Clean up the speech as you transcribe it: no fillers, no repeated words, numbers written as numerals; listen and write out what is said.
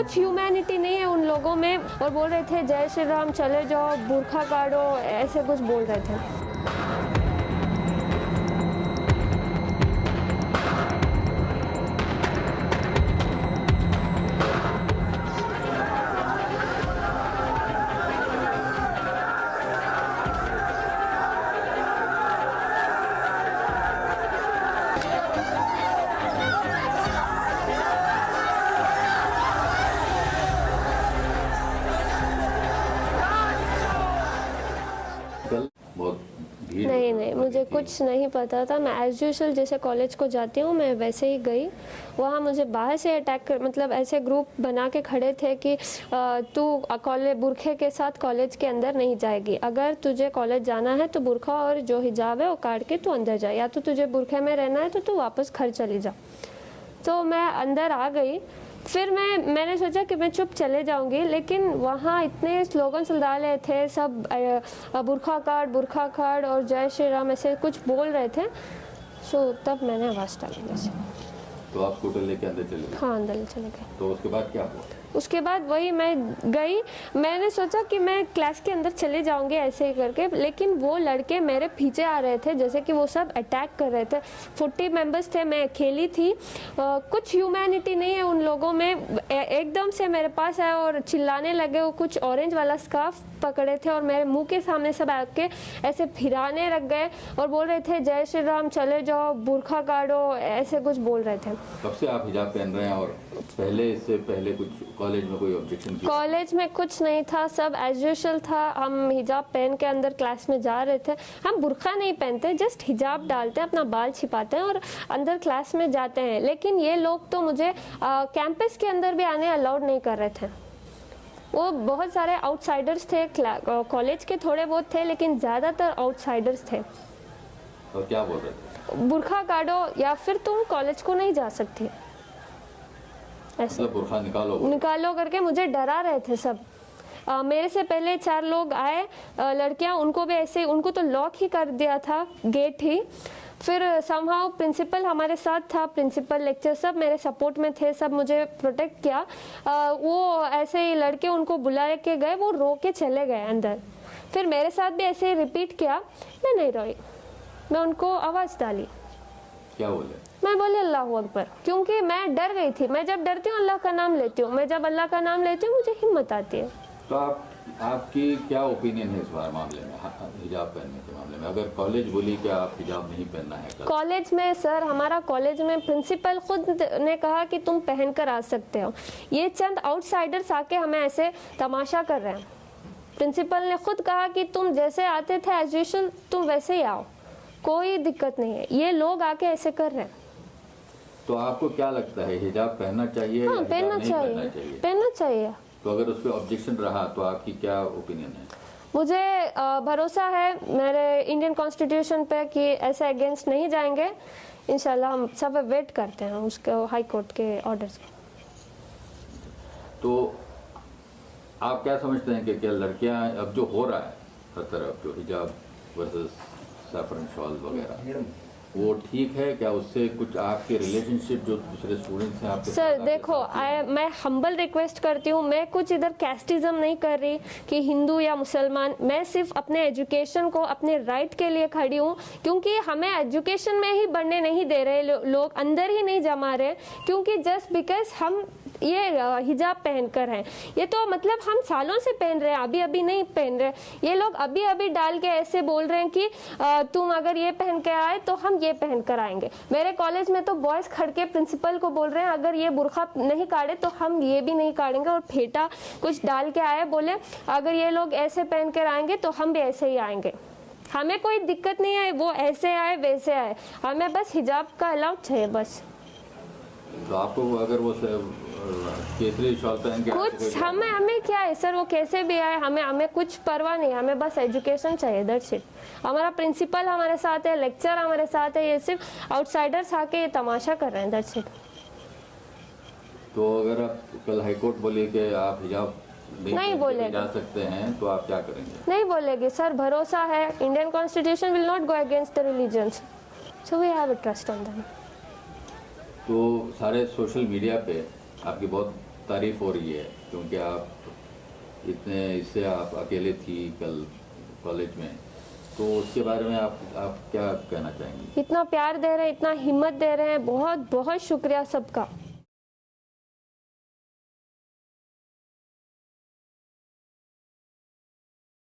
कुछ ह्यूमैनिटी नहीं है उन लोगों में, और बोल रहे थे जय श्री राम, चले जाओ, बुर्खा काटो, ऐसे कुछ बोल रहे थे। नहीं, मुझे कुछ नहीं पता था। मैं एज यूजुअल जैसे कॉलेज को जाती हूँ मैं वैसे ही गई। वहाँ मुझे बाहर से अटैक कर, मतलब ऐसे ग्रुप बना के खड़े थे कि तू कॉलेज बुरखे के साथ कॉलेज के अंदर नहीं जाएगी, अगर तुझे कॉलेज जाना है तो बुरखा और जो हिजाब है वो काट के तू अंदर जा, या तो तुझे बुरखे में रहना है तो तू वापस घर चली जा। तो मैं अंदर आ गई। फिर मैंने सोचा कि मैं चुप चले जाऊंगी, लेकिन वहाँ इतने स्लोगन्स डाले थे सब, बुरखा काट और जय श्री राम ऐसे कुछ बोल रहे थे। सो तब मैंने आवाज़ डाली जैसे। तो आप स्कूटर लेके अंदर चले गए? हाँ, अंदर चले गए। तो उसके बाद क्या हुआ? उसके बाद वही मैं गई, मैंने सोचा कि मैं क्लास के अंदर चले जाऊंगे ऐसे ही करके, लेकिन वो लड़के मेरे पीछे आ रहे थे, जैसे कि वो सब अटैक कर रहे थे। 40 मेंबर्स थे, मैं अकेली थी। कुछ ह्यूमैनिटी नहीं है उन लोगों में। एकदम से मेरे पास आए और चिल्लाने लगे। वो कुछ ऑरेंज वाला स्कार्फ पकड़े थे और मेरे मुंह के सामने सब आके ऐसे फिराने लग गए और बोल रहे थे जय श्री राम, चले जाओ, बुरखा काटो, ऐसे कुछ बोल रहे थे। कब से आप हिजाब पहन रहे हैं और इससे पहले कुछ कॉलेज में कोई ऑब्जेक्शन किया? कॉलेज में कुछ नहीं था, सब एज यूजुअल था। हम हिजाब पहन के अंदर क्लास में जा रहे थे। हम बुरखा नहीं पहनते, जस्ट हिजाब डालते हैं, अपना बाल छिपाते हैं और अंदर क्लास में जाते हैं। लेकिन ये लोग तो मुझे कैंपस के अंदर भी आने अलाउड नहीं कर रहे थे। वो बहुत सारे आउटसाइडर्स थे, कॉलेज के थोड़े बहुत थे, लेकिन ज़्यादातर आउटसाइडर्स थे। और क्या बोल रहे थे? बुरखा काटो या फिर तुम कॉलेज को नहीं जा सकती, ऐसे मतलब बुरखा निकालो करके मुझे डरा रहे थे सब। मेरे से पहले 4 लोग आए, लड़कियां, उनको भी ऐसे, उनको तो लॉक ही कर दिया था, गेट ही। फिर समहाउ प्रिंसिपल हमारे साथ था, प्रिंसिपल, लेक्चर सब मेरे सपोर्ट में थे, सब मुझे प्रोटेक्ट किया। वो ऐसे ही लड़के उनको बुला के गए, वो रो के चले गए अंदर। फिर मेरे साथ भी ऐसे ही रिपीट किया, मैं नहीं रोई, मैं उनको आवाज़ डाली। क्या बोले? मैं बोले अल्लाह अकबर, क्योंकि मैं डर गई थी। मैं जब डरती हूँ अल्लाह का नाम लेती हूँ, मैं जब अल्लाह का नाम लेती हूँ मुझे हिम्मत आती है। तो आपकी क्या ओपिनियन है इस बार मामले में, हिजाब पहनने के मामले में? अगर कॉलेज बोली कि आप हिजाब नहीं पहनना है कॉलेज में, सर हमारा कॉलेज में प्रिंसिपल खुद ने कहा कि तुम पहन कर आ सकते हो। ये चंद आउटसाइडर्स आके हमें ऐसे तमाशा कर रहे हैं। प्रिंसिपल ने खुद कहा कि तुम जैसे आते थे एज यूजुअल तुम वैसे ही आओ, कोई दिक्कत नहीं है। ये लोग आके ऐसे कर रहे हैं। तो आपको क्या लगता है, हिजाब पहनना चाहिए? हाँ, पहनना चाहिए। तो अगर उस पर ऑब्जेक्शन रहा तो आपकी क्या ओपिनियन है? मुझे भरोसा है मेरे इंडियन कॉन्स्टिट्यूशन पे कि ऐसे अगेंस्ट नहीं जाएंगे। इंशाल्लाह हम सब वेट करते हैं उसके हाई कोर्ट के ऑर्डर्स को। तो आप क्या समझते हैं कि क्या लड़कियां, अब जो हो रहा है हर तरफ, जो हिजाब वर्सेस सैफरन शॉल वगैरह, वो ठीक है क्या? उससे कुछ आपके रिलेशनशिप जो दूसरे स्टूडेंट्स हैं आपके सर देखो, मैं हम्बल रिक्वेस्ट करती हूँ, मैं कुछ इधर कैस्टिज्म नहीं कर रही कि हिंदू या मुसलमान। मैं सिर्फ अपने एजुकेशन को, अपने राइट के लिए खड़ी हूँ, क्योंकि हमें एजुकेशन में ही बढ़ने नहीं दे रहे लोग, अंदर ही नहीं जमा रहे, क्योंकि जस्ट बिकॉज हम ये हिजाब पहनकर हैं। ये तो मतलब हम सालों से पहन रहे हैं, अभी अभी नहीं पहन रहे। ये लोग अभी अभी डाल के ऐसे बोल रहे हैं कि तुम अगर ये पहन के आए तो हम ये पहन कर आएंगे। मेरे कॉलेज में तो बॉयज खड़ के प्रिंसिपल को बोल रहे हैं अगर ये बुरखा नहीं काटे तो हम ये भी नहीं काटेंगे, और फेटा कुछ डाल के आए, बोले अगर ये लोग ऐसे पहन कर आएंगे तो हम भी ऐसे ही आएंगे। हमें कोई दिक्कत नहीं है, वो ऐसे आए वैसे आए, हमें बस हिजाब का अलाउड चाहिए बस। तो आपको अगर वो केसरी शॉल पहन के कुछ हमें क्या है सर, वो कैसे भी आए, हमें कुछ परवाह नहीं, हमें बस एजुकेशन चाहिए, दैट्स इट। हमारा प्रिंसिपल हमारे साथ है, लेक्चर हमारे साथ है, ये सिर्फ आउटसाइडर्स आके ये तमाशा कर रहे हैं, दैट्स इट। तो अगर आप कल हाईकोर्ट बोले कि आप हिजाब नहीं बोलेगे जा सकते हैं तो आप क्या करेंगे? नहीं बोलेगे सर, भरोसा है, Indian constitution will not go against the religions, so we have a trust on them. तो सारे सोशल मीडिया पे आपकी बहुत तारीफ हो रही है, क्योंकि आप इतने इससे आप अकेले थी कल कॉलेज में, तो उसके बारे में आप क्या कहना चाहेंगी? इतना प्यार दे रहे हैं, इतना हिम्मत दे रहे हैं, बहुत बहुत शुक्रिया सबका।